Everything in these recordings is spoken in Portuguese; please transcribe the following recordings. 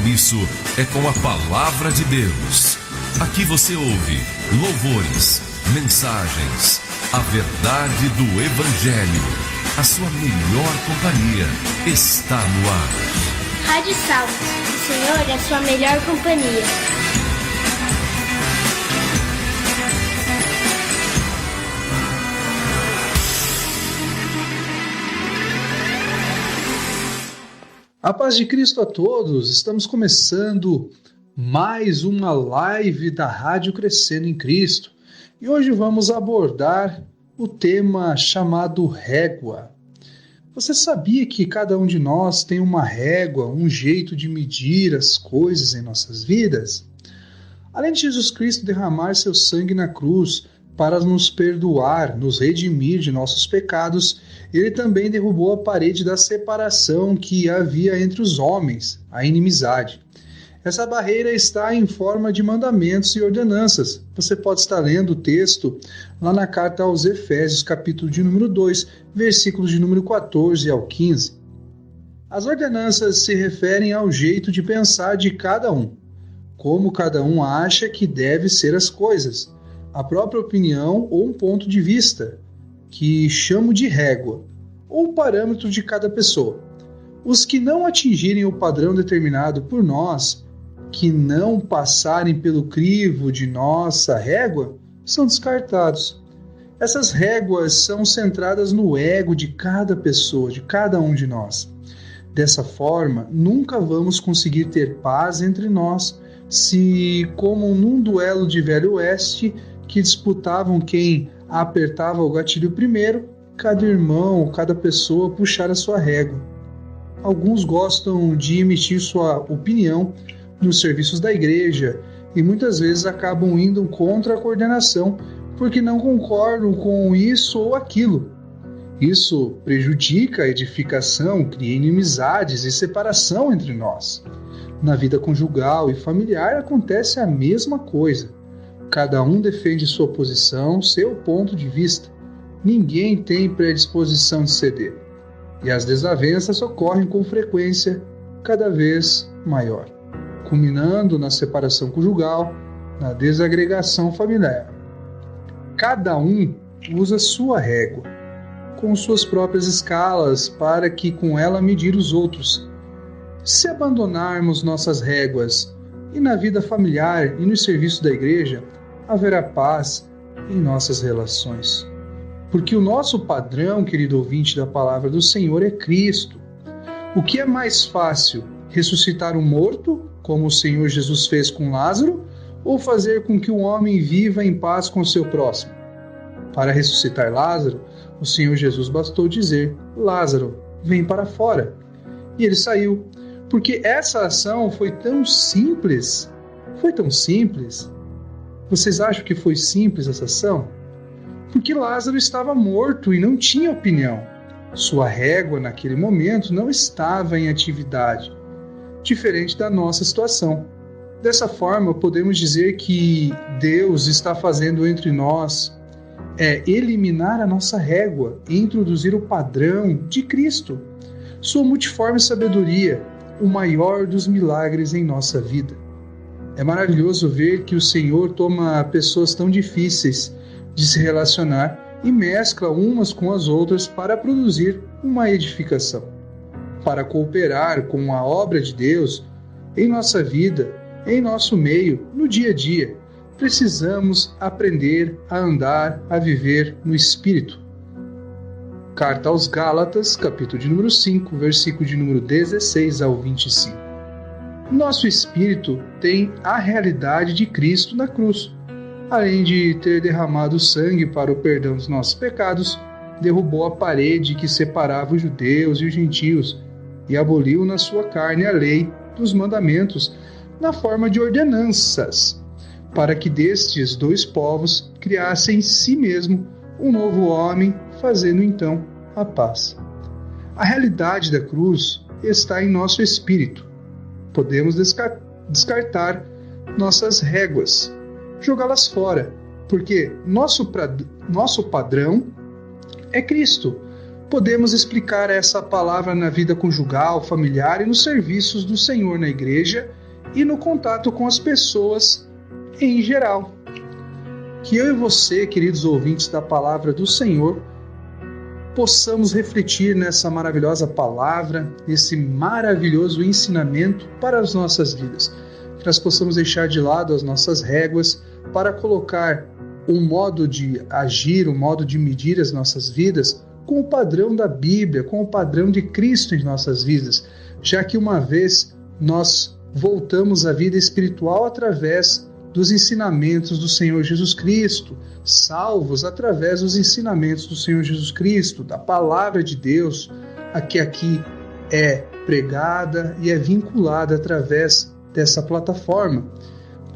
compromisso é com a Palavra de Deus. Aqui você ouve louvores, mensagens, a verdade do Evangelho. A sua melhor companhia está no ar. Rádio Salmos, o Senhor é a sua melhor companhia. A paz de Cristo a todos, estamos começando mais uma live da Rádio Crescendo em Cristo e hoje vamos abordar o tema chamado régua. Você sabia que cada um de nós tem uma régua, um jeito de medir as coisas em nossas vidas? Além de Jesus Cristo derramar seu sangue na cruz para nos perdoar, nos redimir de nossos pecados, ele também derrubou a parede da separação que havia entre os homens, a inimizade. Essa barreira está em forma de mandamentos e ordenanças. Você pode estar lendo o texto lá na carta aos Efésios, capítulo de número 2, versículos de número 14 ao 15. As ordenanças se referem ao jeito de pensar de cada um, como cada um acha que deve ser as coisas, a própria opinião ou um ponto de vista, que chamo de régua, ou parâmetro de cada pessoa. Os que não atingirem o padrão determinado por nós, que não passarem pelo crivo de nossa régua, são descartados. Essas réguas são centradas no ego de cada pessoa, de cada um de nós. Dessa forma, nunca vamos conseguir ter paz entre nós, se, como num duelo de Velho Oeste, que disputavam quem apertava o gatilho primeiro, cada irmão, cada pessoa puxar a sua régua. Alguns gostam de emitir sua opinião nos serviços da igreja e muitas vezes acabam indo contra a coordenação porque não concordam com isso ou aquilo. Isso prejudica a edificação, cria inimizades e separação entre nós. Na vida conjugal e familiar acontece a mesma coisa. Cada um defende sua posição, seu ponto de vista. Ninguém tem predisposição de ceder. E as desavenças ocorrem com frequência cada vez maior, culminando na separação conjugal, na desagregação familiar. Cada um usa sua régua, com suas próprias escalas, para que com ela medir os outros. Se abandonarmos nossas réguas, e na vida familiar e no serviço da igreja, haverá paz em nossas relações. Porque o nosso padrão, querido ouvinte da palavra do Senhor, é Cristo. O que é mais fácil, ressuscitar um morto, como o Senhor Jesus fez com Lázaro, ou fazer com que o homem viva em paz com seu próximo? Para ressuscitar Lázaro, o Senhor Jesus bastou dizer: Lázaro, vem para fora. E ele saiu, porque essa ação foi tão simples. Foi tão simples. Vocês acham que foi simples essa ação? Porque Lázaro estava morto e não tinha opinião. Sua régua, naquele momento, não estava em atividade, diferente da nossa situação. Dessa forma, podemos dizer que Deus está fazendo entre nós eliminar a nossa régua e introduzir o padrão de Cristo. Sua multiforme sabedoria, o maior dos milagres em nossa vida. É maravilhoso ver que o Senhor toma pessoas tão difíceis de se relacionar e mescla umas com as outras para produzir uma edificação. Para cooperar com a obra de Deus em nossa vida, em nosso meio, no dia a dia, precisamos aprender a andar, a viver no Espírito. Carta aos Gálatas, capítulo de número 5, versículo de número 16 ao 25. Nosso espírito tem a realidade de Cristo na cruz. Além de ter derramado sangue para o perdão dos nossos pecados, derrubou a parede que separava os judeus e os gentios e aboliu na sua carne a lei dos mandamentos na forma de ordenanças, para que destes dois povos criassem em si mesmo um novo homem, fazendo então a paz. A realidade da cruz está em nosso espírito. Podemos descartar nossas réguas, jogá-las fora, porque nosso padrão é Cristo. Podemos explicar essa palavra na vida conjugal, familiar e nos serviços do Senhor na igreja e no contato com as pessoas em geral. Que eu e você, queridos ouvintes da Palavra do Senhor, possamos refletir nessa maravilhosa palavra, nesse maravilhoso ensinamento para as nossas vidas. Que nós possamos deixar de lado as nossas réguas para colocar um modo de agir, um modo de medir as nossas vidas com o padrão da Bíblia, com o padrão de Cristo em nossas vidas, já que uma vez nós voltamos à vida espiritual através dos ensinamentos do Senhor Jesus Cristo, salvos através dos ensinamentos do Senhor Jesus Cristo, da Palavra de Deus, a que aqui é pregada e é vinculada através dessa plataforma.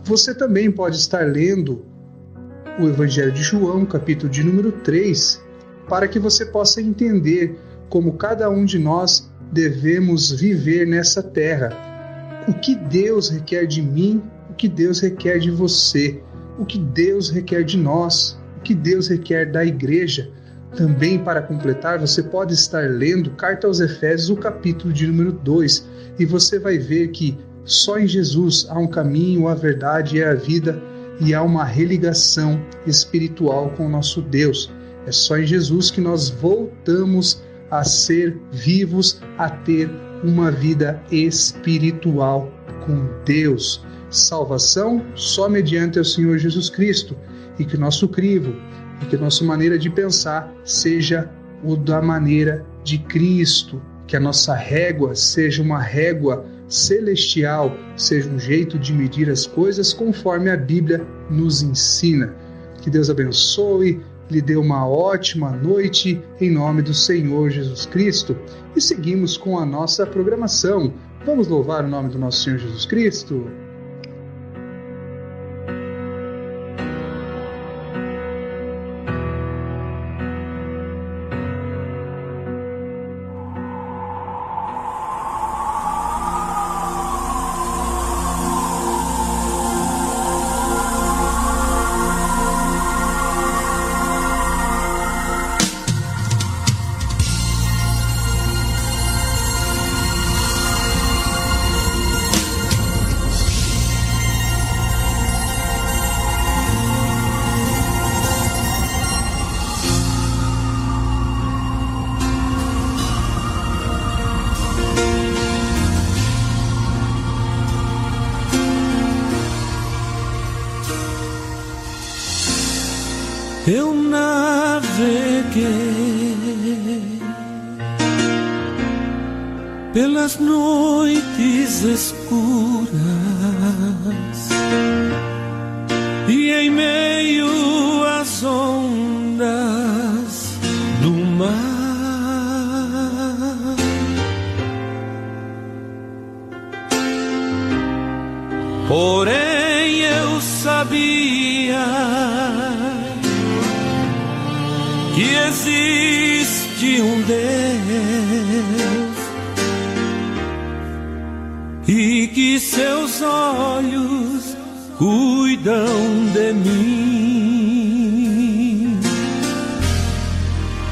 Você também pode estar lendo o Evangelho de João, capítulo de número 3, para que você possa entender como cada um de nós devemos viver nessa terra. O que Deus requer de mim, o que Deus requer de você, o que Deus requer de nós, o que Deus requer da igreja. Também, para completar, você pode estar lendo Carta aos Efésios, o capítulo de número 2, e você vai ver que só em Jesus há um caminho, a verdade e a vida, e há uma religação espiritual com o nosso Deus. É só em Jesus que nós voltamos a ser vivos, a ter uma vida espiritual com Deus. Salvação só mediante o Senhor Jesus Cristo, e que o nosso crivo, e que a nossa maneira de pensar seja o da maneira de Cristo, que a nossa régua seja uma régua celestial, seja um jeito de medir as coisas conforme a Bíblia nos ensina. Que Deus abençoe, lhe dê uma ótima noite em nome do Senhor Jesus Cristo. E seguimos com a nossa programação. Vamos louvar o nome do nosso Senhor Jesus Cristo? Eu naveguei pelas noites escuras e em meio às ondas do mar, porém eu sabia que existe um Deus e que seus olhos cuidam de mim.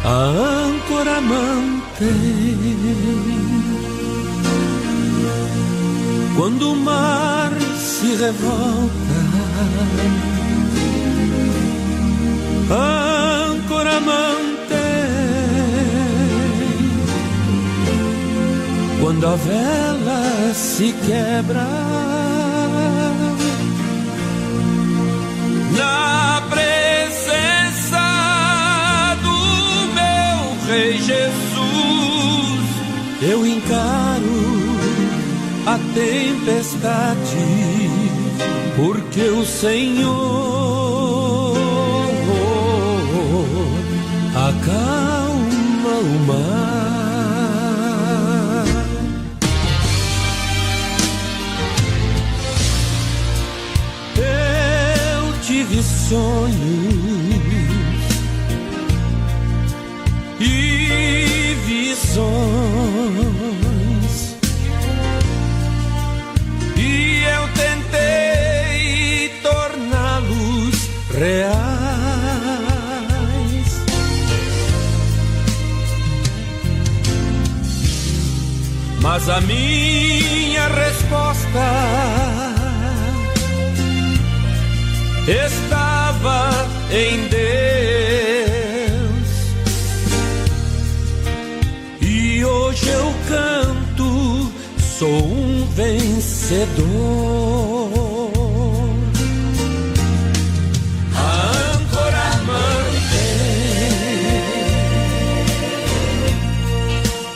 A âncora mantém quando o mar se revolta. A âncora mantém quando a vela se quebra. Na presença do meu Rei Jesus, eu encaro a tempestade, porque o Senhor acalma o mar. Eu tive sonhos e visões, e eu tentei torná-los reais. Mas a minha resposta estava em Deus. E hoje eu canto, sou um vencedor. A âncora mantém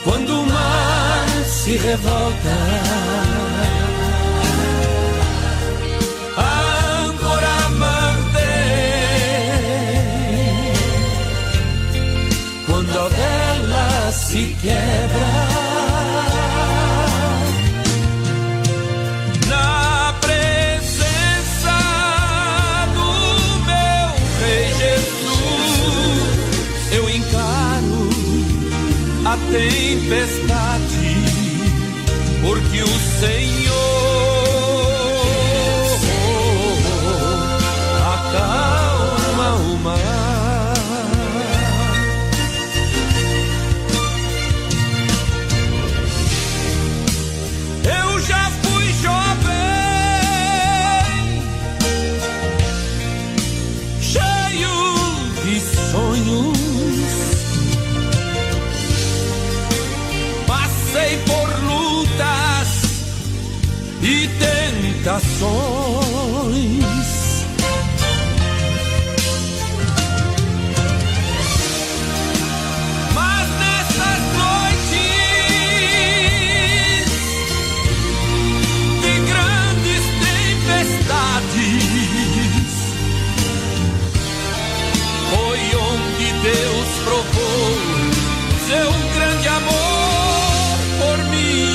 quando o mar se revolta. Se quebra na presença do meu Rei Jesus, eu encaro a tempestade, porque o Senhor acalma o mar. Passei por lutas e tentações, mas nessas noites de grandes tempestades foi onde Deus provou seu grande amor por mim.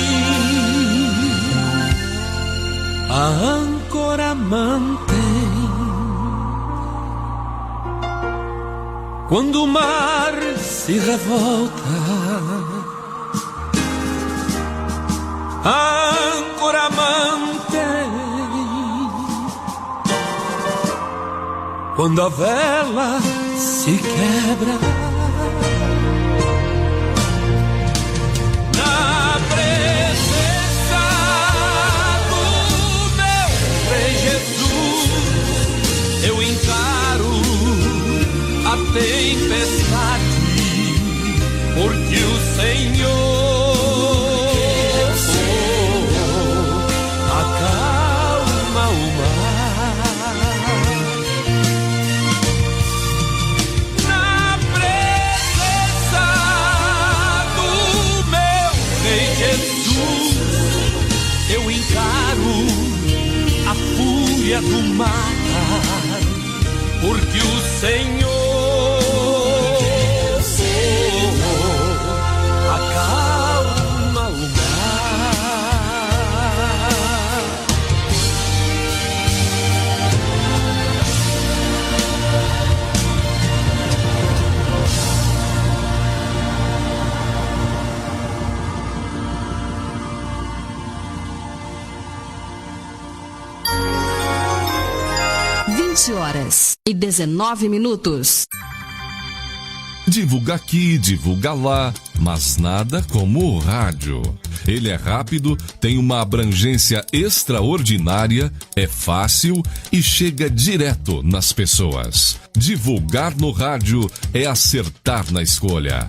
A âncora mantém quando o mar se revolta. A âncora mantém quando a vela se quebra. Na presença do meu Rei Jesus, eu encaro a tempestade, porque o Senhor acalma o mar. Na presença do meu Rei Jesus, eu encaro a fúria do mar, porque o Senhor acalma o mar. Horas e 19 minutos. Divulga aqui, divulga lá, mas nada como o rádio. Ele é rápido, tem uma abrangência extraordinária, é fácil e chega direto nas pessoas. Divulgar no rádio é acertar na escolha.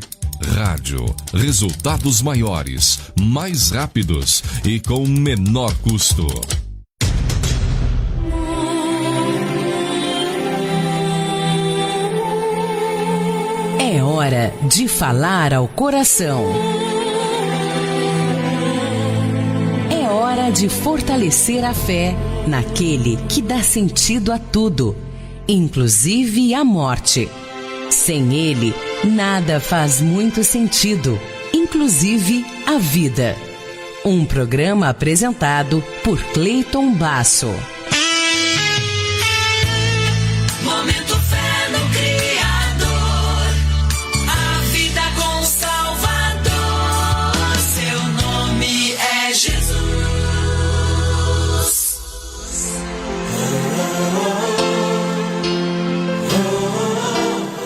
Rádio, resultados maiores, mais rápidos e com menor custo. É hora de falar ao coração. É hora de fortalecer a fé naquele que dá sentido a tudo, inclusive a morte. Sem ele, nada faz muito sentido, inclusive a vida. Um programa apresentado por Cleiton Basso. Momento fé no Criador, a vida com o Salvador, seu nome é Jesus.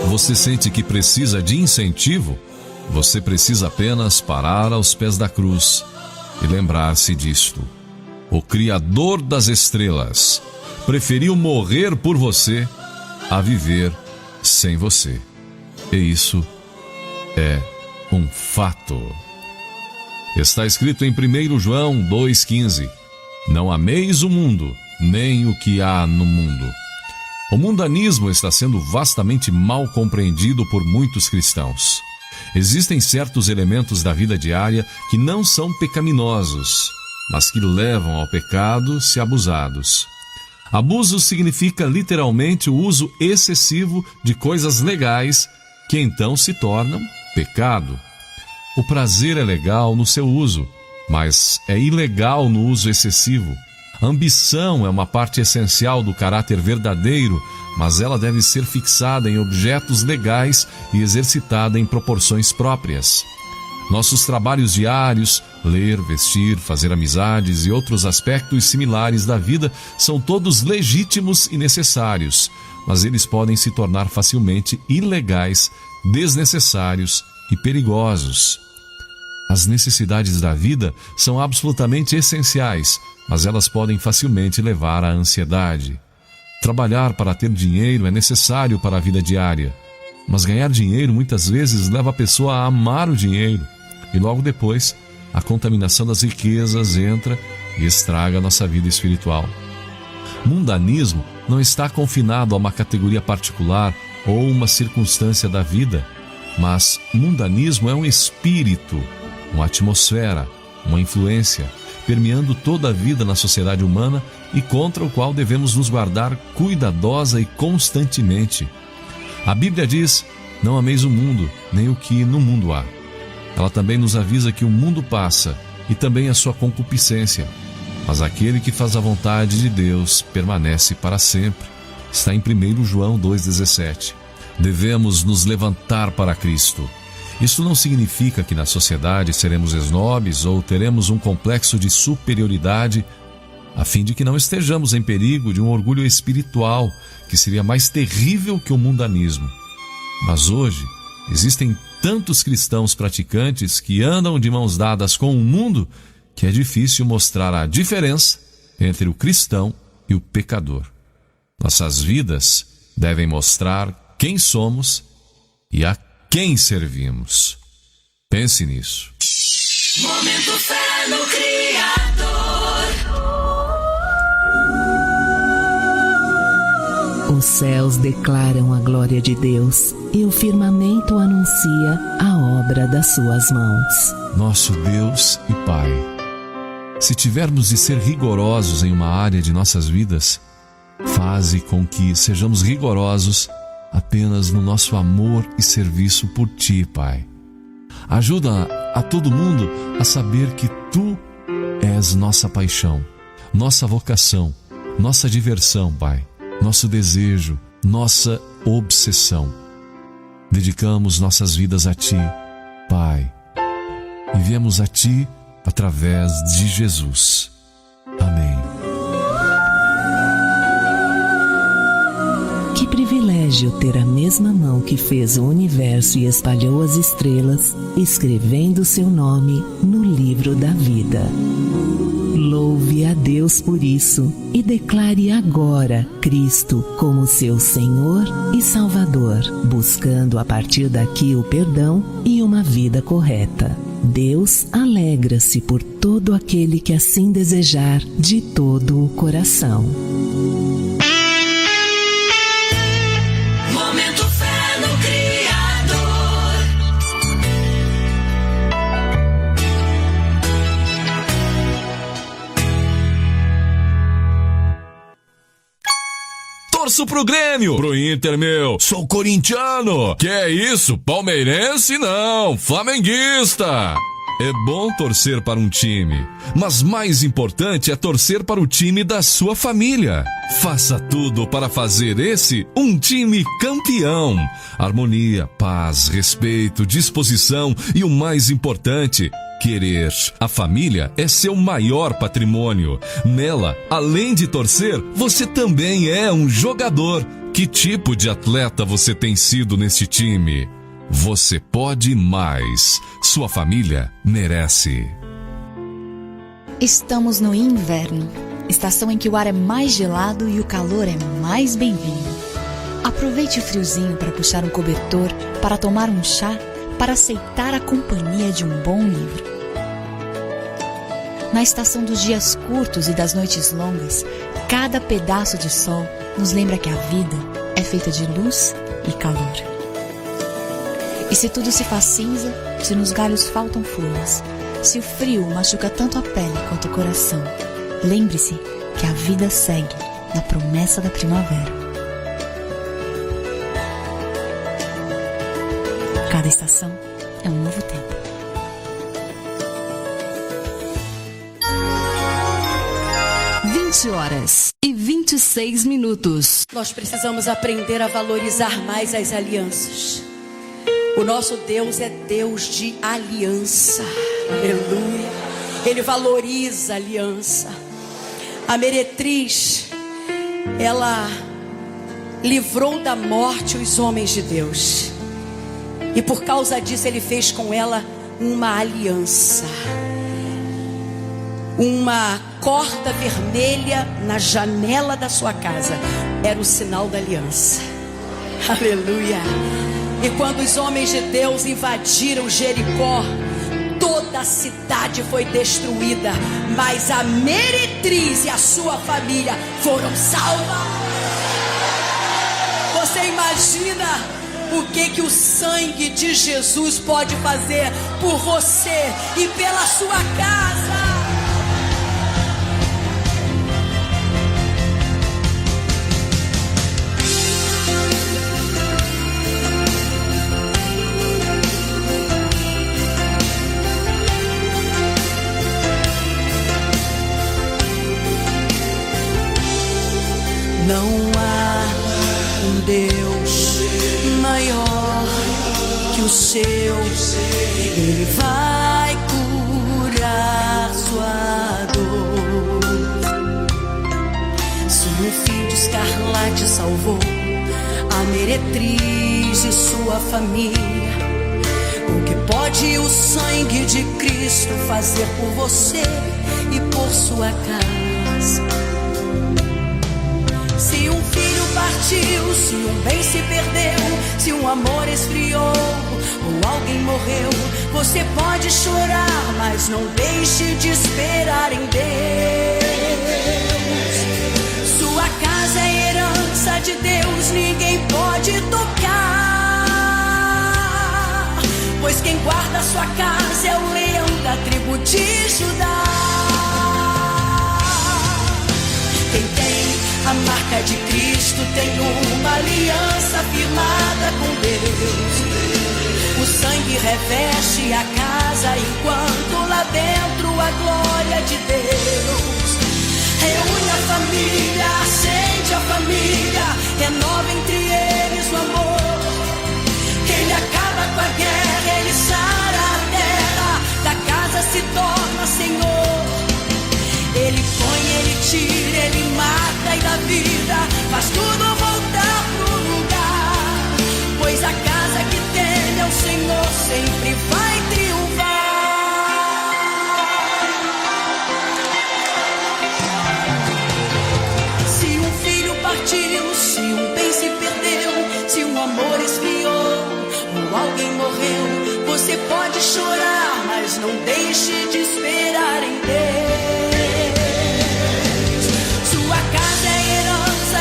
Você sente que precisa de incentivo? Você precisa apenas parar aos pés da cruz e lembrar-se disto. O Criador das estrelas preferiu morrer por você a viver sem você. E isso é um fato. Está escrito em 1 João 2,15: Não ameis o mundo, nem o que há no mundo. O mundanismo está sendo vastamente mal compreendido por muitos cristãos. Existem certos elementos da vida diária que não são pecaminosos, mas que levam ao pecado se abusados. Abuso significa literalmente o uso excessivo de coisas legais que então se tornam pecado. O prazer é legal no seu uso, mas é ilegal no uso excessivo. A ambição é uma parte essencial do caráter verdadeiro, mas ela deve ser fixada em objetos legais e exercitada em proporções próprias. Nossos trabalhos diários, ler, vestir, fazer amizades e outros aspectos similares da vida são todos legítimos e necessários, mas eles podem se tornar facilmente ilegais, desnecessários e perigosos. As necessidades da vida são absolutamente essenciais, mas elas podem facilmente levar à ansiedade. Trabalhar para ter dinheiro é necessário para a vida diária, mas ganhar dinheiro muitas vezes leva a pessoa a amar o dinheiro, e logo depois a contaminação das riquezas entra e estraga a nossa vida espiritual. Mundanismo não está confinado a uma categoria particular ou uma circunstância da vida, mas mundanismo é um espírito, uma atmosfera, uma influência, permeando toda a vida na sociedade humana e contra o qual devemos nos guardar cuidadosa e constantemente. A Bíblia diz: não ameis o mundo, nem o que no mundo há. Ela também nos avisa que o mundo passa e também a sua concupiscência, mas aquele que faz a vontade de Deus permanece para sempre. Está em 1 João 2,17. Devemos nos levantar para Cristo. Isso não significa que na sociedade seremos esnobes ou teremos um complexo de superioridade, a fim de que não estejamos em perigo de um orgulho espiritual que seria mais terrível que o mundanismo. Mas hoje existem tantos cristãos praticantes que andam de mãos dadas com o mundo que é difícil mostrar a diferença entre o cristão e o pecador. Nossas vidas devem mostrar quem somos e a quem servimos. Pense nisso. Momento Fé no Criador. Os céus declaram a glória de Deus e o firmamento anuncia a obra das suas mãos. Nosso Deus e Pai, se tivermos de ser rigorosos em uma área de nossas vidas, faze com que sejamos rigorosos apenas no nosso amor e serviço por Ti, Pai. Ajuda a todo mundo a saber que Tu és nossa paixão, nossa vocação, nossa diversão, Pai, nosso desejo, nossa obsessão. Dedicamos nossas vidas a Ti, Pai, e viemos a Ti através de Jesus. Amém. Que privilégio ter a mesma mão que fez o universo e espalhou as estrelas, escrevendo seu nome no livro da vida. Louve a Deus por isso e declare agora Cristo como seu Senhor e Salvador, buscando a partir daqui o perdão e uma vida correta. Deus alegra-se por todo aquele que assim desejar de todo o coração. Torço pro Grêmio, pro Inter, meu. Sou corintiano. Que é isso? Palmeirense não, flamenguista. É bom torcer para um time, mas mais importante é torcer para o time da sua família. Faça tudo para fazer esse um time campeão. Harmonia, paz, respeito, disposição e o mais importante, querer. A família é seu maior patrimônio. Nela, além de torcer, você também é um jogador. Que tipo de atleta você tem sido neste time? Você pode mais. Sua família merece. Estamos no inverno estação em que o ar é mais gelado e o calor é mais bem-vindo. Aproveite o friozinho para puxar um cobertor, para tomar um chá, para aceitar a companhia de um bom livro. Na estação dos dias curtos e das noites longas, cada pedaço de sol nos lembra que a vida é feita de luz e calor. E se tudo se faz cinza, se nos galhos faltam folhas, se o frio machuca tanto a pele quanto o coração, lembre-se que a vida segue na promessa da primavera. Cada estação é um novo tempo. Horas e 26 minutos. Nós precisamos aprender a valorizar mais as alianças. O nosso Deus é Deus de aliança. Aleluia. Ele valoriza a aliança. A meretriz, ela livrou da morte os homens de Deus. E por causa disso ele fez com ela uma aliança. Uma corda vermelha na janela da sua casa era o sinal da aliança. Aleluia. E quando os homens de Deus invadiram Jericó, toda a cidade foi destruída, mas a meretriz e a sua família foram salvas. Você imagina o que o sangue de Jesus pode fazer por você e pela sua casa? Não há um Deus maior que o seu. Ele vai curar sua dor. Se um fio de escarlate salvou a meretriz e sua família, o que pode o sangue de Cristo fazer por você e por sua casa? Se um filho partiu, se um bem se perdeu, se um amor esfriou ou alguém morreu, você pode chorar, mas não deixe de esperar em Deus. Sua casa é herança de Deus, ninguém pode tocar, pois quem guarda sua casa é o leão da tribo de Judá. Quem tem a marca de Cristo tem uma aliança firmada com Deus. O sangue reveste a casa enquanto lá dentro a glória de Deus. Reúne a família, acende a família, renova entre eles o amor. Ele acaba com a guerra, ele sara a terra, da casa se torna Senhor. Ele põe, ele tira, ele mata e dá vida, faz tudo voltar pro lugar, pois a casa que teme ao Senhor sempre vai triunfar. Se um filho partiu, se um bem se perdeu, se um amor esfriou ou alguém morreu, você pode chorar, mas não deixe de esperar em Deus.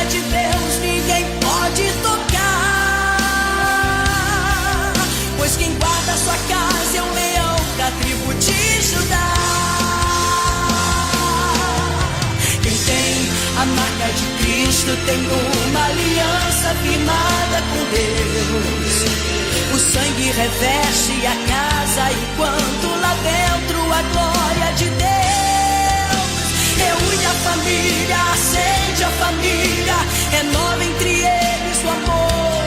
De Deus ninguém pode tocar, pois quem guarda sua casa é o leão da tribo de Judá. Quem tem a marca de Cristo tem uma aliança firmada com Deus. O sangue reveste a casa enquanto lá dentro a glória de Deus. Reúne a família, acende a família, renova entre eles o amor.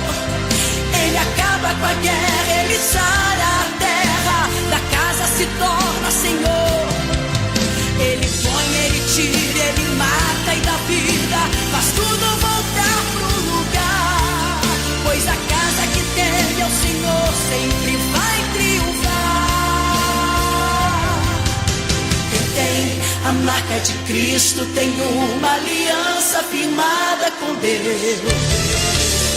Ele acaba com a guerra, ele sara a terra, da casa se torna Senhor. Ele põe, ele tira, ele mata e dá vida, faz tudo voltar pro lugar, pois a casa que teme ao Senhor sempre vai triunfar. Quem tem a marca de Cristo, tenho uma aliança firmada com Deus.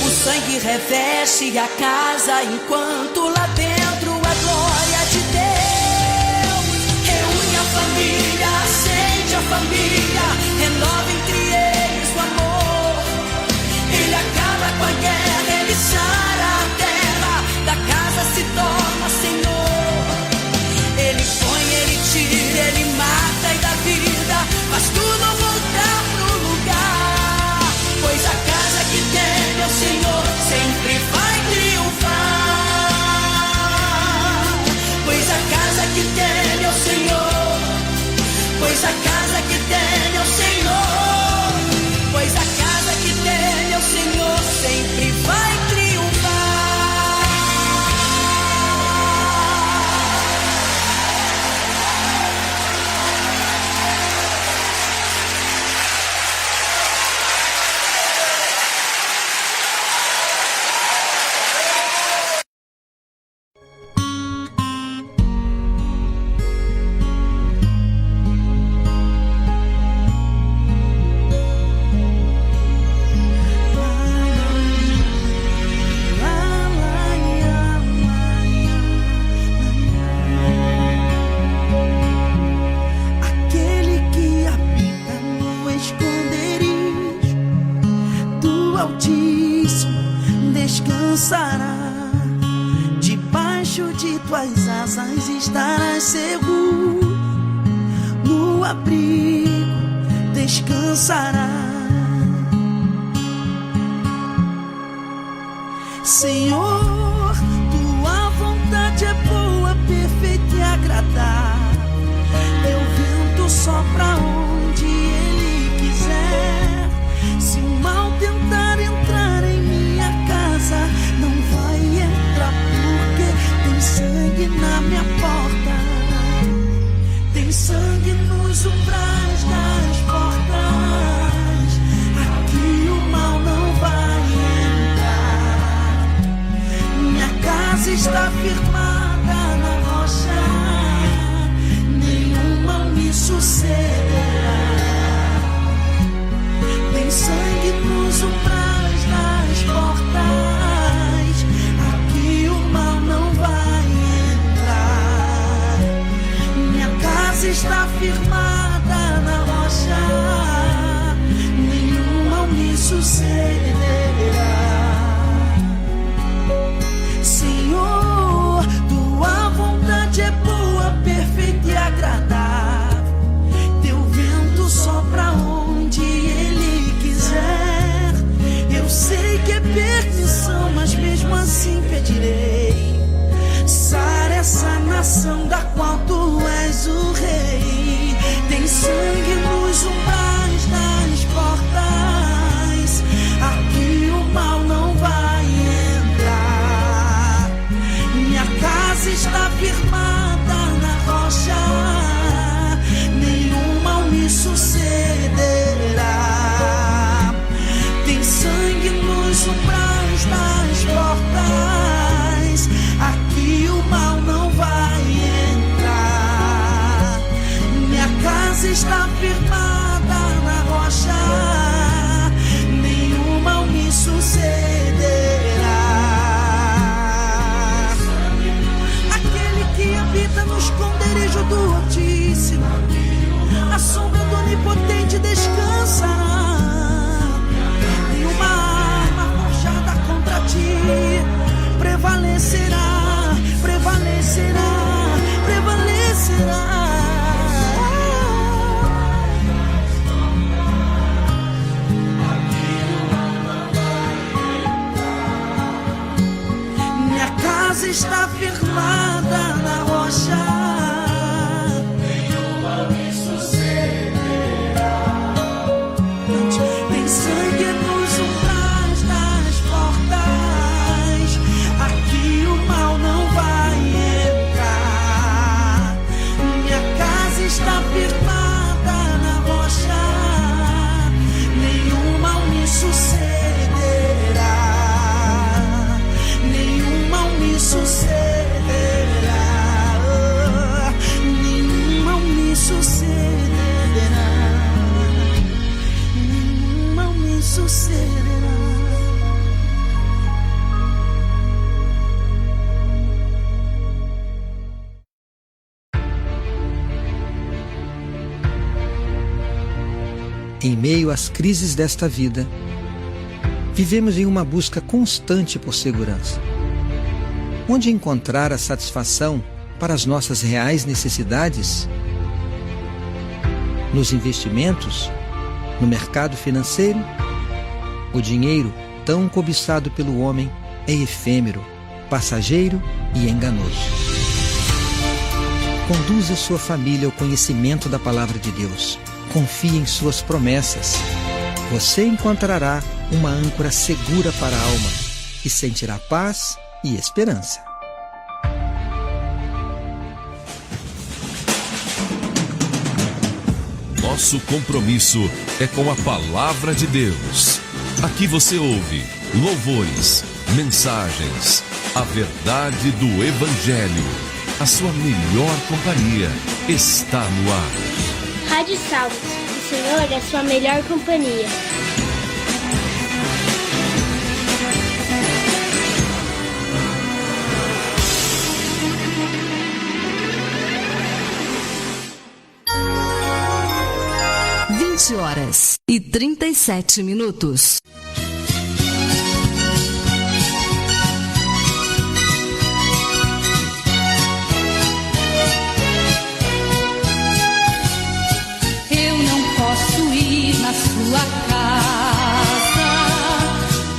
O sangue reveste a casa, enquanto lá dentro a glória de Deus reúne a família, acende a família, renova entre eles o amor. Ele acaba com a guerra, ele sara a terra, da casa se torna Senhor. Ele põe, ele tira, ele mata e dá vida, faz tudo voltar pro lugar. Pois a casa que tem o Senhor sempre vai triunfar. Pois a casa que tem o Senhor, pois a casa que tem o Senhor, pois a casa que tem o Senhor sempre vai triunfar. Debaixo de tuas asas estarás seguro, no abrigo descansarás. Senhor, tua vontade é boa, perfeita e agradável. Teu vento sopra onde ele quiser. Se o mal tentar entrar em minha casa, não vai entrar, porque tem sangue na minha porta, tem sangue nos umbrais das portas. Aqui o mal não vai entrar. Minha casa está firmada na rocha, nenhum mal me sucederá. Tem sangue nos umbrais das portas, aqui o mal não vai entrar. Minha casa está firmada na rocha, nenhum mal me sucederá. Senhor, tua vontade é boa, perfeita e agradável. Teu vento sopra onde ele quiser. Eu sei que é permissão, mas mesmo assim pedirei. Sara essa nação da qual tu és o rei. Tem sangue nos umbrais das portas, aqui o mal não vai entrar. Minha casa está firmada na rocha, nenhum mal me sucederá. Tem sangue nos umbrais das portas, aqui o mal não vai entrar. Minha casa está firmada na rocha, nenhum mal me sucederá. Aquele que habita no esconderijo do Altíssimo, a sombra do Onipotente descansará. Nenhuma arma forjada contra ti prevalecerá, prevalecerá, prevalecerá. Minha casa está firmada na rocha, tem sangue nos umbrais das portas, aqui o mal não vai entrar. Minha casa está firmada na rocha, nenhum mal me sucederá, nenhum mal me sucederá. sucederá. Em meio às crises desta vida, vivemos em uma busca constante por segurança. Onde encontrar a satisfação para as nossas reais necessidades? Nos investimentos? No mercado financeiro? O dinheiro, tão cobiçado pelo homem, é efêmero, passageiro e enganoso. Conduza sua família ao conhecimento da palavra de Deus. Confie em suas promessas. Você encontrará uma âncora segura para a alma e sentirá paz e esperança. Nosso compromisso é com a palavra de Deus. Aqui você ouve louvores, mensagens, a verdade do Evangelho. A sua melhor companhia está no ar. Rádio Salmos, o Senhor é a sua melhor companhia. Horas e 37 minutos. Eu não posso ir na sua casa.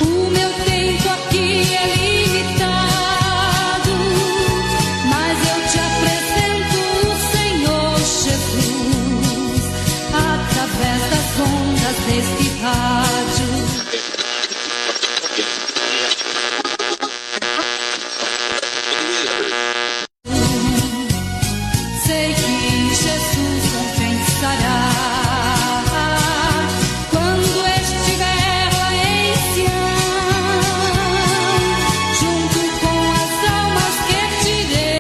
O meu tempo aqui é limitado, mas eu te apresento o Senhor Jesus através das ondas deste rádio. Sei que Jesus compensará quando estiver lá em Sião, junto com as almas que tirei.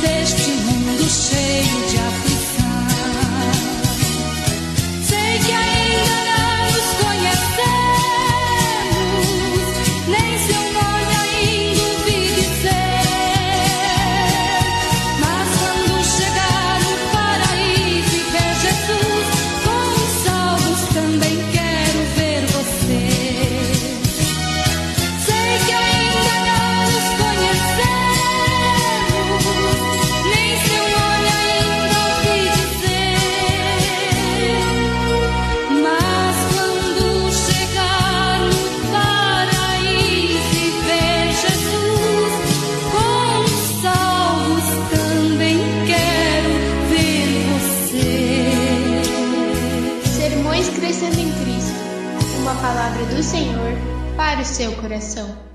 Deste mundo cheio de aflição, sei que ainda não nos conhecemos, nem seu nome ainda ouvi dizer, mas quando chegar no paraíso e ver Jesus com os salvos, também quero ver você. Sei que ainda não nos conhecemos, nem seu nome ainda ouvi dizer, mas quando chegar no paraíso e ver Jesus com os salvos, também quero ver você. Sermões Crescendo em Cristo. Uma palavra do Senhor para o seu coração.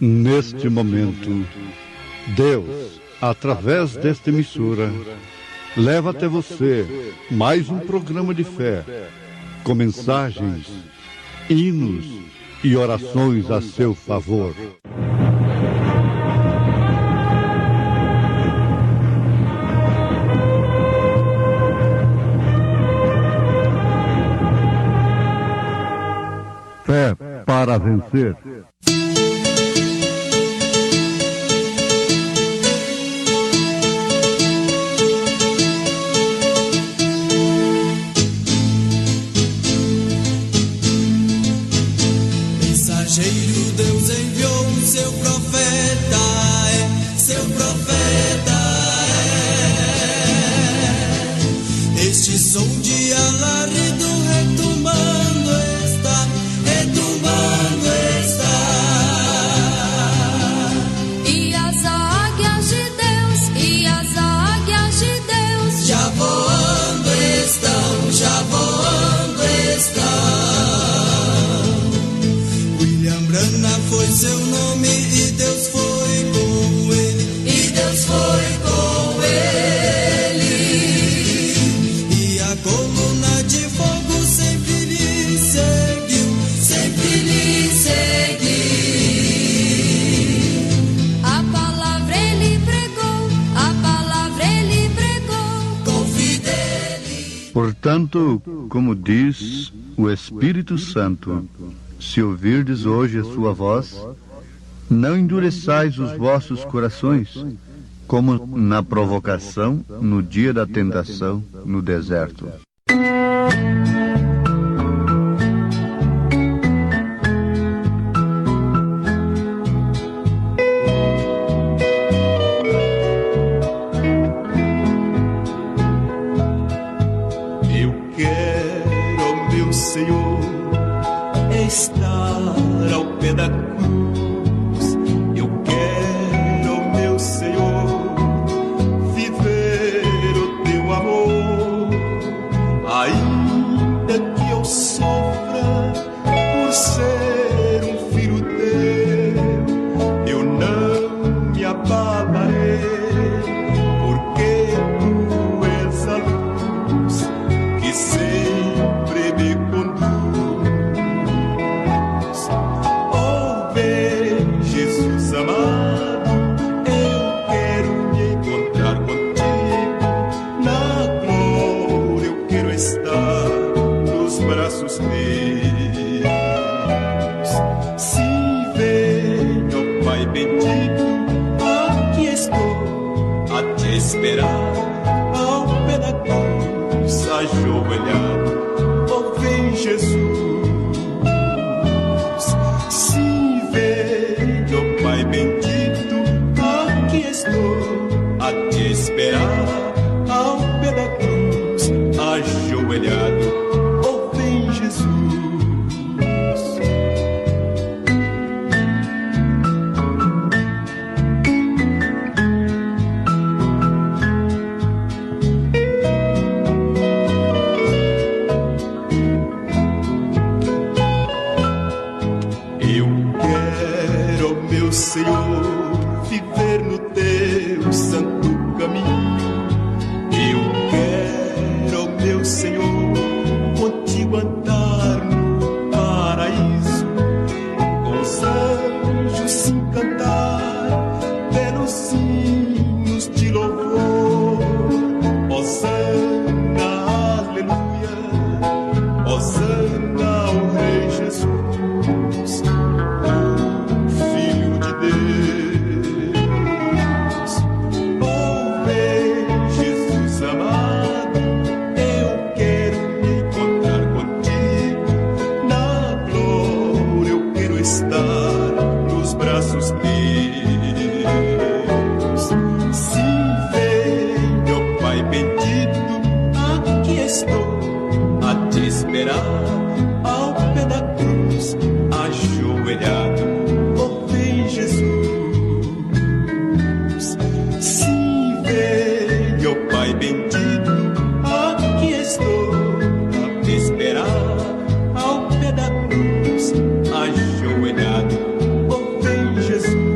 Neste momento, Deus, através desta emissora, leva até você mais um programa de fé, com mensagens, hinos e orações a seu favor. Fé para vencer. Deus enviou o seu profeta, seu profeta. Portanto, como diz o Espírito Santo, se ouvirdes hoje a sua voz, não endureçais os vossos corações, como na provocação, no dia da tentação, no deserto. Eu quero, meu Senhor, estar ao pé da cruz. Eu quero, meu Senhor, viver o teu amor. Ainda que eu sofra por ser um filho teu, eu não me abalarei, porque tu és a luz que sempre me conduz. Oh, vem, Jesus amado, eu quero me encontrar contigo. Na glória eu quero estar nos braços teus. Sim, vem, ó Pai bendito, aqui estou a te esperar ao pé da cruz, ajoelhado. Oh, vem, Jesus. Sim, vem, ó Pai bendito, aqui estou a te esperar ao pé da cruz, ajoelhado. Oh, vem, Jesus. Eu quero, meu Senhor, viver no teu santo caminho. Eu quero, meu Senhor, contigo andar no paraíso, com os anjos se encantar pelos hinos de louvor. Hosana, aleluia, Hosana ao Rei Jesus, Filho de Deus. Oh, vem, Jesus amado, eu quero me encontrar contigo. Na glória eu quero estar nos braços teus. Sim, vem, ó Pai bendito, aqui estou a te esperar ao pé da cruz, ajoelhado. Oh, vem, Jesus. Sim, vem, ó Pai bendito, aqui estou a te esperar ao pé da cruz, ajoelhado. Oh, vem, Jesus.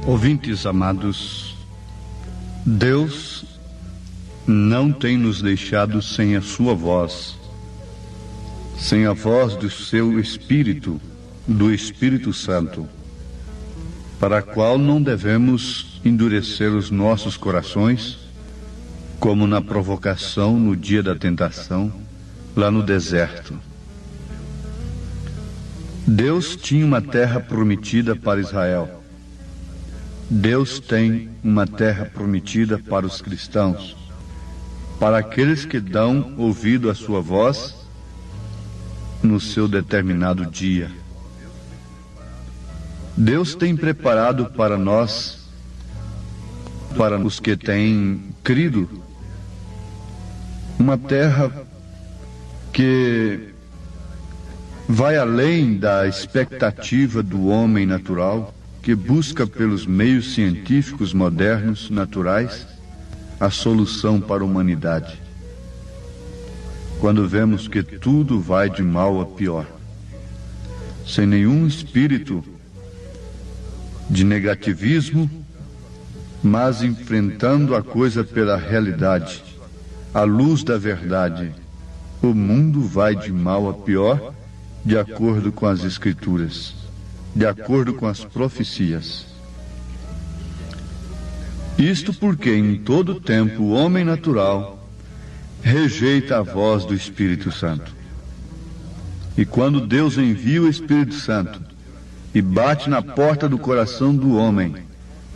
Ouvintes amados, Deus não tem nos deixado sem a sua voz, sem a voz do seu Espírito, do Espírito Santo, para a qual não devemos endurecer os nossos corações, como na provocação no dia da tentação, lá no deserto. Deus tinha uma terra prometida para Israel. Deus tem uma terra prometida para os cristãos, para aqueles que dão ouvido à sua voz no seu determinado dia. Deus tem preparado para nós, para os que têm crido, uma terra que vai além da expectativa do homem natural, que busca pelos meios científicos modernos, naturais, a solução para a humanidade. Quando vemos que tudo vai de mal a pior, sem nenhum espírito de negativismo, mas enfrentando a coisa pela realidade, à luz da verdade, o mundo vai de mal a pior, de acordo com as Escrituras, de acordo com as profecias. Isto porque em todo tempo o homem natural rejeita a voz do Espírito Santo. E quando Deus envia o Espírito Santo e bate na porta do coração do homem,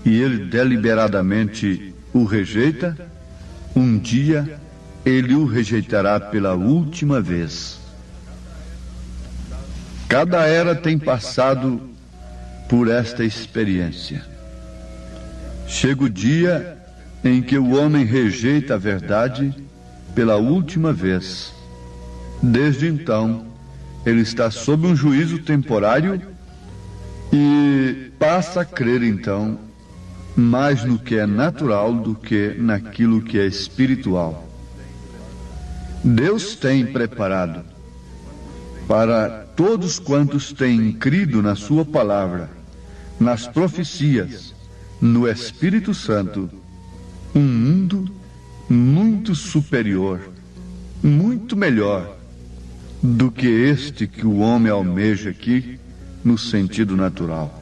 e ele deliberadamente o rejeita, um dia ele o rejeitará pela última vez. Cada era tem passado por esta experiência. Chega o dia em que o homem rejeita a verdade pela última vez. Desde então, ele está sob um juízo temporário e passa a crer, então, mais no que é natural do que naquilo que é espiritual. Deus tem preparado para todos quantos têm crido na sua palavra, nas profecias, no Espírito Santo, um mundo muito superior, muito melhor do que este que o homem almeja aqui no sentido natural.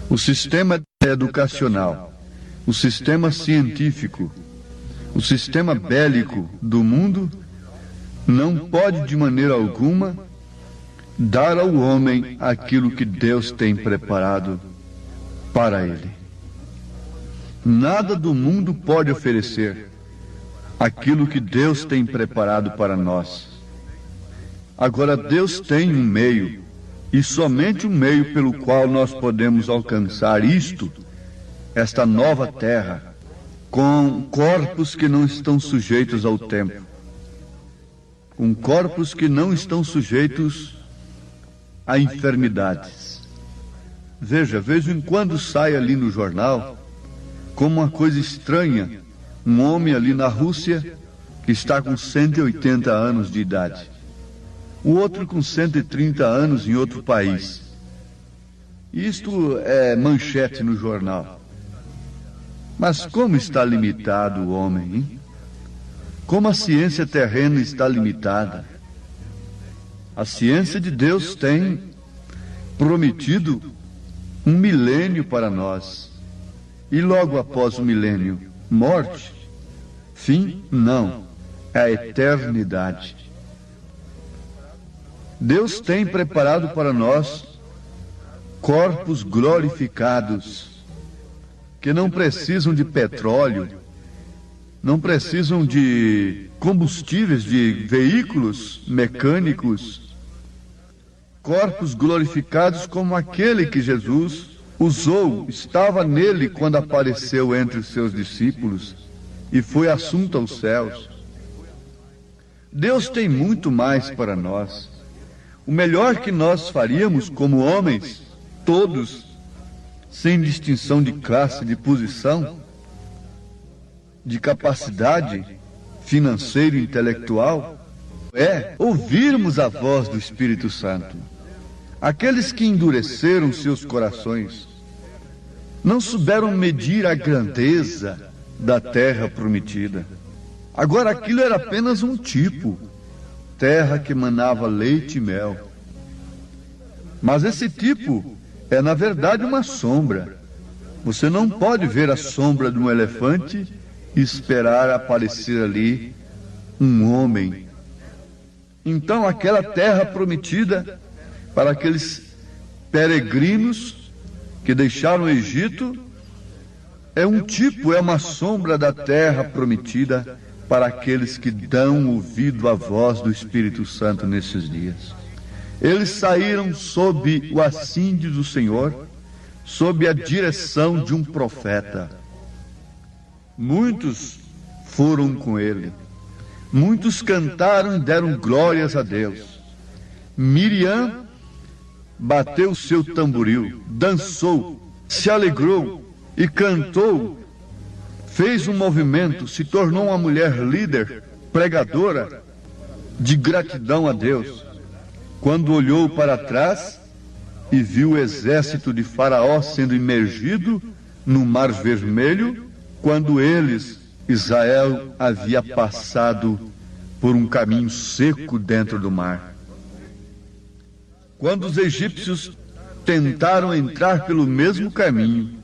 O sistema educacional, o sistema científico, o sistema bélico do mundo não pode de maneira alguma dar ao homem aquilo que Deus tem preparado para ele. Nada do mundo pode oferecer aquilo que Deus tem preparado para nós. Agora, Deus tem um meio, e somente um meio pelo qual nós podemos alcançar isto, esta nova terra, com corpos que não estão sujeitos ao tempo, com corpos que não estão sujeitos a enfermidades. Veja, vez em quando sai ali no jornal, como uma coisa estranha, um homem ali na Rússia que está com 180 anos de idade, o outro com 130 anos em outro país. Isto é manchete no jornal. Mas como está limitado o homem, hein? Como a ciência terrena está limitada. A ciência de Deus tem prometido um milênio para nós. E logo após o milênio, morte? Fim? Não. É a eternidade. Deus tem preparado para nós corpos glorificados, que não precisam de petróleo, não precisam de combustíveis, de veículos mecânicos, corpos glorificados como aquele que Jesus usou, estava nele quando apareceu entre os seus discípulos e foi assunto aos céus. Deus tem muito mais para nós. O melhor que nós faríamos como homens, todos, sem distinção de classe, de posição, de capacidade financeira e intelectual, é ouvirmos a voz do Espírito Santo. Aqueles que endureceram seus corações não souberam medir a grandeza da terra prometida. Agora aquilo era apenas um tipo, terra que manava leite e mel. Mas esse tipo é na verdade uma sombra. Você não pode ver a sombra de um elefante e esperar aparecer ali um homem. Então aquela terra prometida para aqueles peregrinos que deixaram o Egito é um tipo, é uma sombra da terra prometida para aqueles que dão ouvido à voz do Espírito Santo nesses dias. Eles saíram sob o assídio do Senhor, sob a direção de um profeta. Muitos foram com ele. Muitos cantaram e deram glórias a Deus. Miriam bateu seu tamboril, dançou, se alegrou e cantou, fez um movimento, se tornou uma mulher líder, pregadora, de gratidão a Deus. Quando olhou para trás e viu o exército de Faraó sendo imergido no Mar Vermelho, quando eles, Israel, havia passado por um caminho seco dentro do mar. Quando os egípcios tentaram entrar pelo mesmo caminho,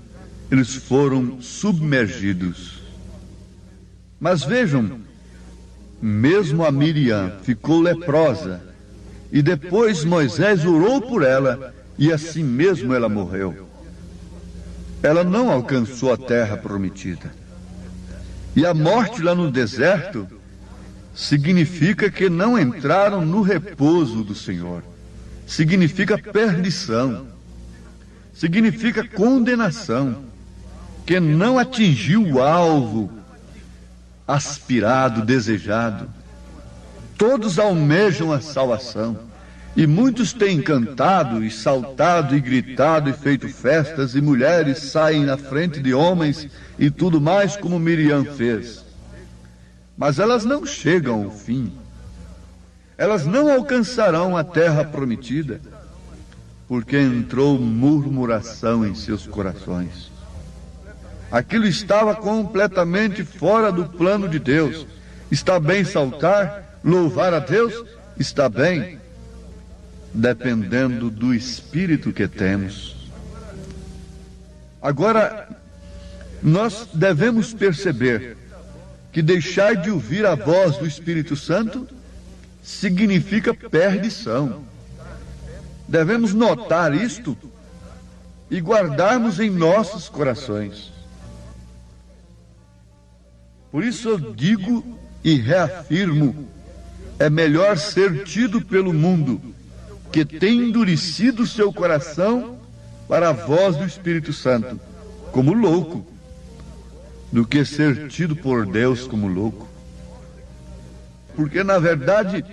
eles foram submergidos. Mas vejam, mesmo a Miriam ficou leprosa, e depois Moisés orou por ela, e assim mesmo ela morreu. Ela não alcançou a terra prometida. E a morte lá no deserto significa que não entraram no repouso do Senhor. Significa perdição. Significa condenação. Que não atingiu o alvo aspirado, desejado. Todos almejam a salvação. E muitos têm cantado e saltado e gritado e feito festas, e mulheres saem na frente de homens e tudo mais, como Miriam fez. Mas elas não chegam ao fim. Elas não alcançarão a terra prometida, porque entrou murmuração em seus corações. Aquilo estava completamente fora do plano de Deus. Está bem saltar, louvar a Deus? Está bem, dependendo do espírito que temos. Agora, nós devemos perceber que deixar de ouvir a voz do Espírito Santo significa perdição. Devemos notar isto e guardarmos em nossos corações. Por isso eu digo e reafirmo, é melhor ser tido pelo mundo que tem endurecido seu coração para a voz do Espírito Santo, como louco, do que ser tido por Deus como louco. Porque, na verdade,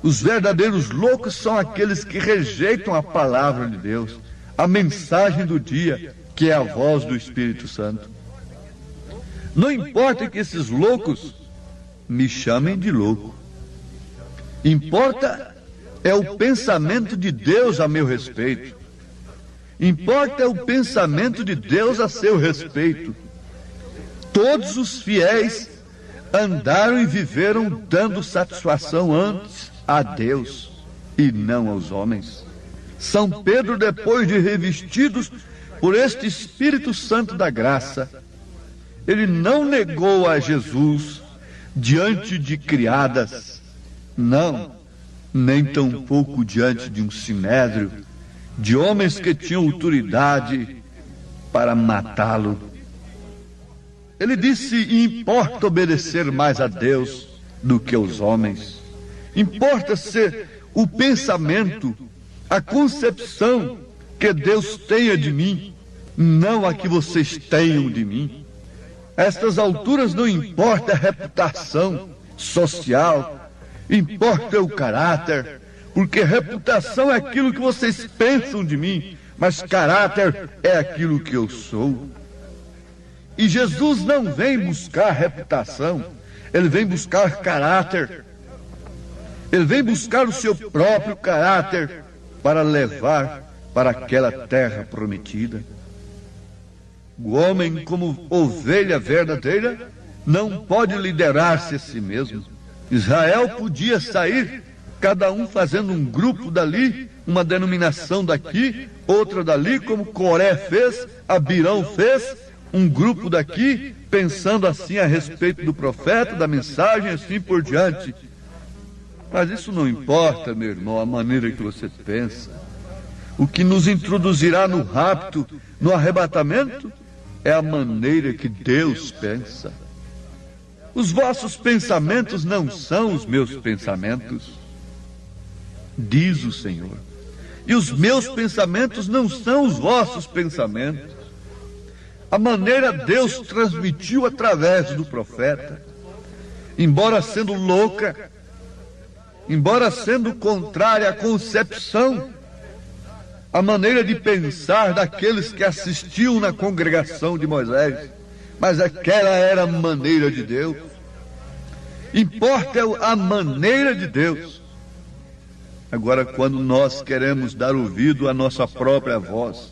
os verdadeiros loucos são aqueles que rejeitam a palavra de Deus, a mensagem do dia, que é a voz do Espírito Santo. Não importa que esses loucos me chamem de louco. Importa é o pensamento de Deus a meu respeito. Importa é o pensamento de Deus a seu respeito. Todos os fiéis andaram e viveram dando satisfação antes a Deus e não aos homens. São Pedro, depois de revestidos por este Espírito Santo da graça, ele não negou a Jesus diante de criadas, não, nem tampouco diante de um sinédrio, de homens que tinham autoridade para matá-lo. Ele disse: importa obedecer mais a Deus do que aos homens. Importa ser o pensamento, a concepção que Deus tenha de mim, não a que vocês tenham de mim. A estas alturas não importa a reputação social, importa o caráter, porque reputação é aquilo que vocês pensam de mim, mas caráter é aquilo que eu sou. E Jesus não vem buscar reputação, ele vem buscar caráter. Ele vem buscar o seu próprio caráter para levar para aquela terra prometida. O homem, como ovelha verdadeira, não pode liderar-se a si mesmo. Israel podia sair, cada um fazendo um grupo dali, uma denominação daqui, outra dali, como Coré fez, Abirão fez, um grupo daqui, pensando assim a respeito do profeta, da mensagem, assim por diante. Mas isso não importa, meu irmão, a maneira que você pensa. O que nos introduzirá no rapto, no arrebatamento, é a maneira que Deus pensa. Os vossos pensamentos não são os meus pensamentos, diz o Senhor. E os meus pensamentos não são os vossos pensamentos. A maneira Deus transmitiu através do profeta, embora sendo louca, embora sendo contrária à concepção, a maneira de pensar daqueles que assistiam na congregação de Moisés, mas aquela era a maneira de Deus. Importa a maneira de Deus. Agora, quando nós queremos dar ouvido à nossa própria voz,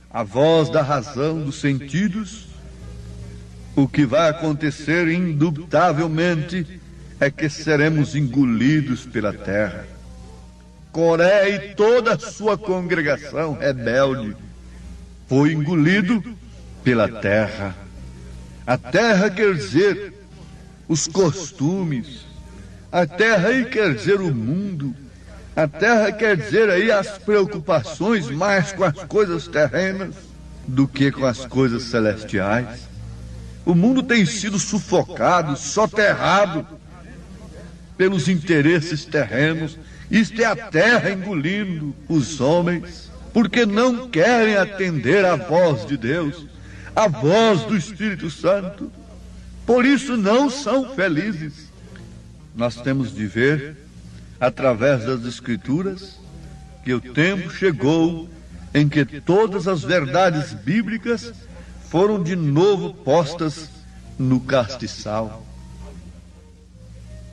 a voz da razão, dos sentidos, o que vai acontecer indubitavelmente é que seremos engolidos pela terra. Coré e toda a sua congregação rebelde foi engolido pela terra. A terra quer dizer os costumes, a terra aí quer dizer o mundo, a terra quer dizer aí as preocupações mais com as coisas terrenas do que com as coisas celestiais. O mundo tem sido sufocado, soterrado pelos interesses terrenos. Isto é a terra engolindo os homens, porque não querem atender à voz de Deus, à voz do Espírito Santo. Por isso não são felizes. Nós temos de ver, através das Escrituras, que o tempo chegou em que todas as verdades bíblicas foram de novo postas no castiçal.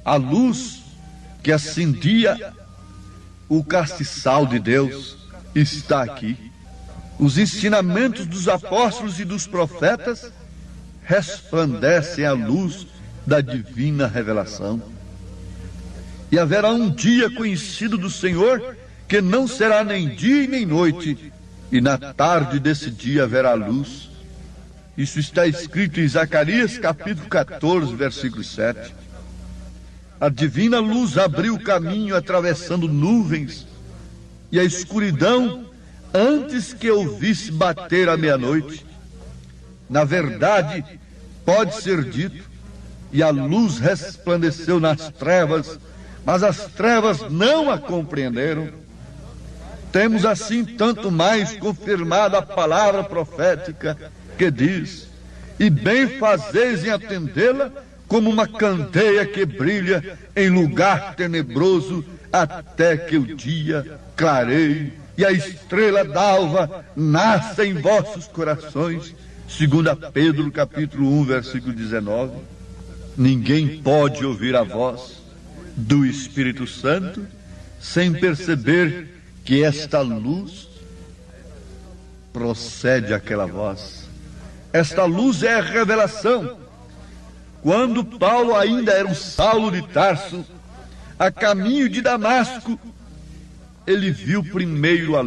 A luz que acendia o castiçal de Deus está aqui. Os ensinamentos dos apóstolos e dos profetas resplandecem à luz da divina revelação. E haverá um dia conhecido do Senhor que não será nem dia e nem noite, e na tarde desse dia haverá luz. Isso está escrito em Zacarias capítulo 14, versículo 7. A divina luz abriu o caminho atravessando nuvens, e a escuridão antes que ouvisse bater a meia-noite. Na verdade, pode ser dito, e a luz resplandeceu nas trevas, mas as trevas não a compreenderam. Temos assim tanto mais confirmada a palavra profética que diz: e bem fazeis em atendê-la, como uma candeia que brilha em lugar tenebroso, até que o dia clareie e a estrela d'alva nasça em vossos corações. 2 Pedro capítulo 1, versículo 19. Ninguém pode ouvir a voz do Espírito Santo sem perceber que esta luz procede daquela voz. Esta luz é a revelação. Quando Paulo ainda era um Saulo de Tarso, a caminho de Damasco, ele viu primeiro a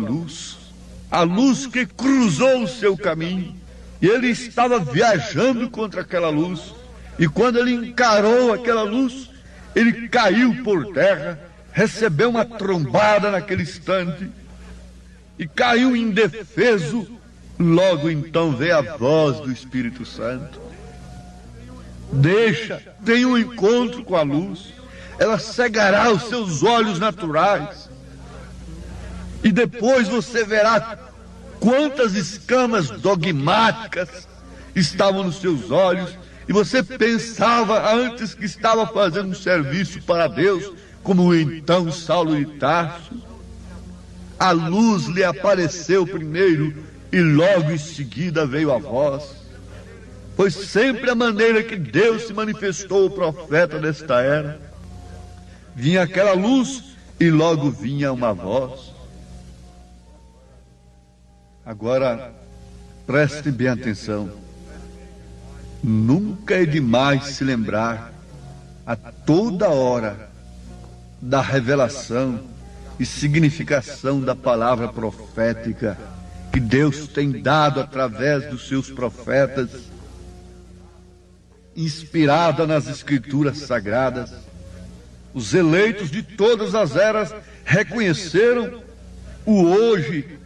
luz que cruzou o seu caminho, e ele estava viajando contra aquela luz, e quando ele encarou aquela luz, ele caiu por terra, recebeu uma trombada naquele instante, e caiu indefeso. Logo então veio a voz do Espírito Santo. Tenha um encontro com a luz, ela cegará os seus olhos naturais, e depois você verá quantas escamas dogmáticas estavam nos seus olhos, e você pensava antes que estava fazendo um serviço para Deus, como então Saulo de Tarso. A luz lhe apareceu primeiro, e logo em seguida veio a voz. Foi sempre a maneira que Deus se manifestou ao profeta desta era. Vinha aquela luz e logo vinha uma voz. Agora, preste bem atenção. Nunca é demais se lembrar a toda hora da revelação e significação da palavra profética que Deus tem dado através dos seus profetas, inspirada nas Escrituras Sagradas. Os eleitos de todas as eras reconheceram o hoje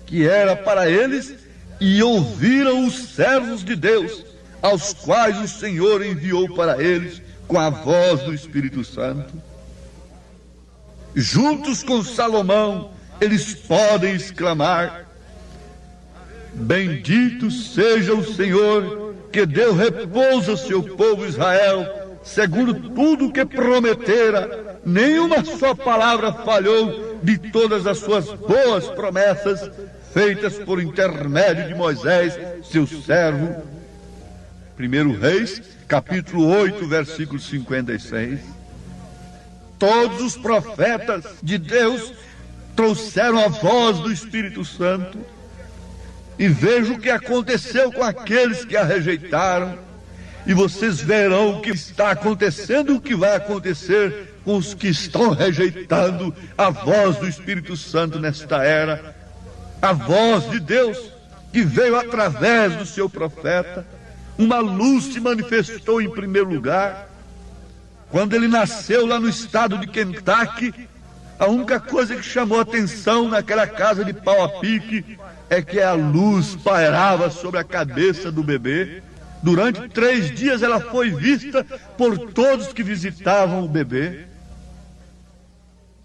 que era para eles e ouviram os servos de Deus, aos quais o Senhor enviou para eles com a voz do Espírito Santo. Juntos com Salomão, eles podem exclamar: bendito seja o Senhor, que deu repouso ao seu povo Israel, segundo tudo que prometera. Nenhuma só palavra falhou de todas as suas boas promessas feitas por intermédio de Moisés, seu servo. 1 Reis, capítulo 8, versículo 56. Todos os profetas de Deus trouxeram a voz do Espírito Santo. E veja o que aconteceu com aqueles que a rejeitaram. E vocês verão o que está acontecendo e o que vai acontecer com os que estão rejeitando a voz do Espírito Santo nesta era. A voz de Deus que veio através do seu profeta. Uma luz se manifestou em primeiro lugar. Quando ele nasceu lá no estado de Kentucky, a única coisa que chamou atenção naquela casa de pau a pique é que a luz pairava sobre a cabeça do bebê. Durante 3 dias ela foi vista por todos que visitavam o bebê.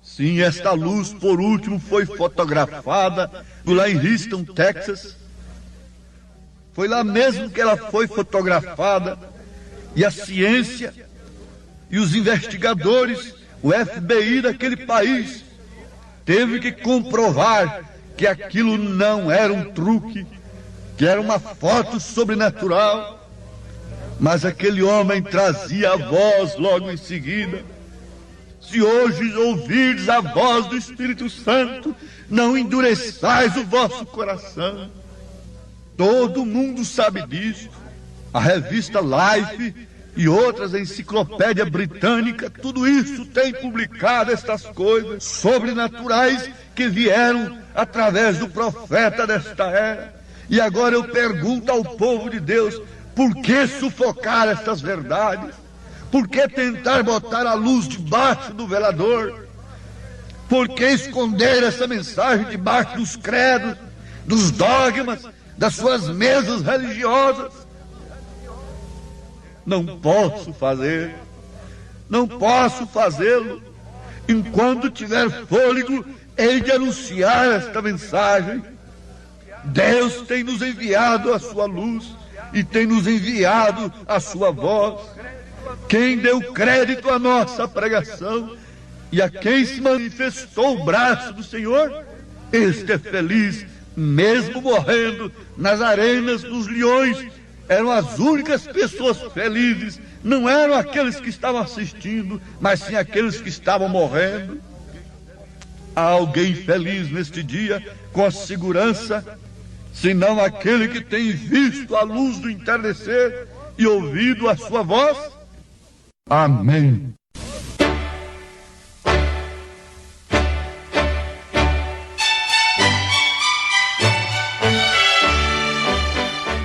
Sim, esta luz, por último, foi fotografada lá em Houston, Texas. Foi lá mesmo que ela foi fotografada. E a ciência e os investigadores, o FBI daquele país, teve que comprovar que aquilo não era um truque, que era uma foto sobrenatural. Mas aquele homem trazia a voz logo em seguida. Se hoje ouvirdes a voz do Espírito Santo, não endureçais o vosso coração. Todo mundo sabe disso. A revista Life e outras, a enciclopédia britânica, tudo isso tem publicado estas coisas sobrenaturais que vieram através do profeta desta era. E agora eu pergunto ao povo de Deus: por que sufocar estas verdades? Por que tentar botar a luz debaixo do velador? Por que esconder essa mensagem debaixo dos credos, dos dogmas, das suas mesas religiosas? Não posso fazer, não posso fazê-lo. Enquanto tiver fôlego, hei de anunciar esta mensagem. Deus tem nos enviado a sua luz e tem nos enviado a sua voz. Quem deu crédito à nossa pregação e a quem se manifestou o braço do Senhor, este é feliz, mesmo morrendo nas arenas dos leões. Eram as únicas pessoas felizes, não eram aqueles que estavam assistindo, mas sim aqueles que estavam morrendo. Há alguém feliz neste dia com a segurança, senão aquele que tem visto a luz do entardecer e ouvido a sua voz? Amém.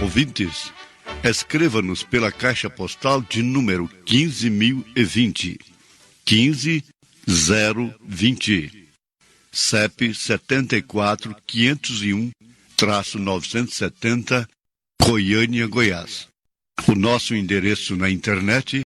Ouvintes, escreva-nos pela caixa postal de número 15.020, 15020, CEP 74.501-970, Goiânia, Goiás. O nosso endereço na internet